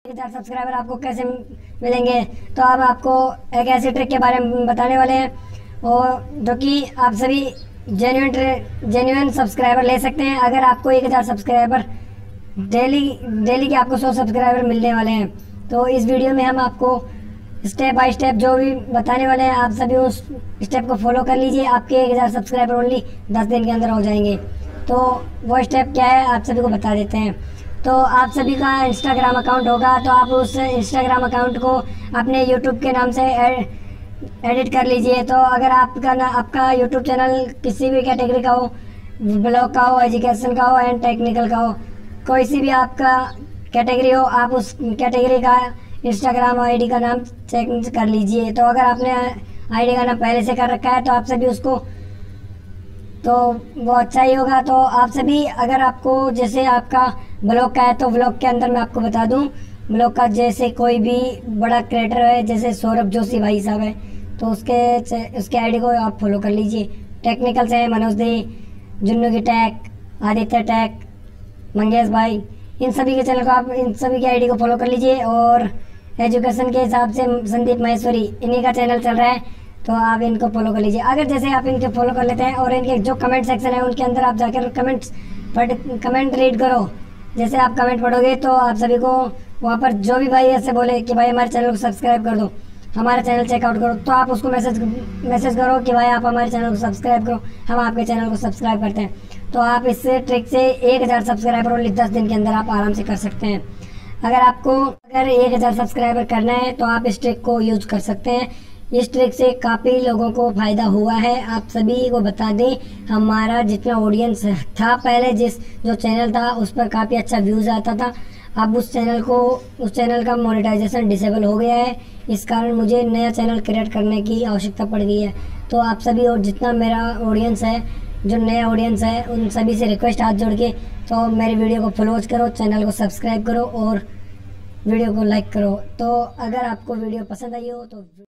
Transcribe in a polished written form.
1000 subscriber आपको कैसे मिलेंगे, तो अब आपको एक ऐसी ट्रिक के बारे में बताने वाले हैं और जो कि आप सभी जेन्युइन सब्सक्राइबर ले सकते हैं। अगर आपको 1000 सब्सक्राइबर डेली के आपको 100 सब्सक्राइबर मिलने वाले हैं, तो इस वीडियो में हम आपको स्टेप बाय स्टेप जो भी बताने वाले हैं, आप सभी उस स्टेप को फॉलो कर लीजिए। आपके 1000 सब्सक्राइबर ओनली 10 दिन के अंदर हो जाएंगे। तो वो स्टेप क्या है आप सभी को बता देते हैं। तो आप सभी का इंस्टाग्राम अकाउंट होगा, तो आप उस इंस्टाग्राम अकाउंट को अपने यूट्यूब के नाम से एडिट कर लीजिए। तो अगर आपका यूट्यूब चैनल किसी भी कैटेगरी का हो, ब्लॉग का हो, एजुकेशन का हो एंड टेक्निकल का हो, कोई सी भी आपका कैटेगरी हो, आप उस कैटेगरी का इंस्टाग्राम आईडी का नाम चेंज कर लीजिए। तो अगर आपने आईडी का नाम पहले से कर रखा है तो आप सभी उसको, तो वो अच्छा ही होगा। तो आप सभी, अगर आपको जैसे आपका ब्लॉग का है तो ब्लॉग के अंदर मैं आपको बता दूं, ब्लॉग का जैसे कोई भी बड़ा क्रिएटर है जैसे सौरभ जोशी भाई साहब है, तो उसके आईडी को आप फॉलो कर लीजिए। टेक्निकल से मनोज दे, जुन्नू की टैक, आदित्य टैक, मंगेश भाई, इन सभी के चैनल को आप, इन सभी की आईडी को फॉलो कर लीजिए। और एजुकेशन के हिसाब से संदीप महेश्वरी, इन्हीं का चैनल चल रहा है, तो आप इनको फॉलो कर लीजिए। अगर जैसे आप इनके फॉलो कर लेते हैं और इनके जो कमेंट सेक्शन है उनके अंदर आप जाकर कमेंट रीड करो, जैसे आप कमेंट पढ़ोगे तो आप सभी को वहाँ पर जो भी भाई ऐसे बोले कि भाई हमारे चैनल को सब्सक्राइब कर दो, हमारा चैनल चेकआउट करो, तो आप उसको मैसेज करो कि भाई आप हमारे चैनल को सब्सक्राइब करो, हम आपके चैनल को सब्सक्राइब करते हैं। तो आप इस ट्रिक से 1000 सब्सक्राइबर ओनली 10 दिन के अंदर आप आराम से कर सकते हैं। अगर 1000 सब्सक्राइबर करना है तो आप इस ट्रिक को यूज कर सकते हैं। इस ट्रिक से काफ़ी लोगों को फ़ायदा हुआ है। आप सभी को बता दें, हमारा जितना ऑडियंस था पहले, जो चैनल था उस पर काफ़ी अच्छा व्यूज़ आता था, अब उस चैनल का मोनेटाइजेशन डिसेबल हो गया है। इस कारण मुझे नया चैनल क्रिएट करने की आवश्यकता पड़ गई है। तो आप सभी और जितना मेरा ऑडियंस है, जो नया ऑडियंस है, उन सभी से रिक्वेस्ट हाथ जोड़ के, तो मेरी वीडियो को फॉलो करो, चैनल को सब्सक्राइब करो और वीडियो को लाइक करो। तो अगर आपको वीडियो पसंद आई हो तो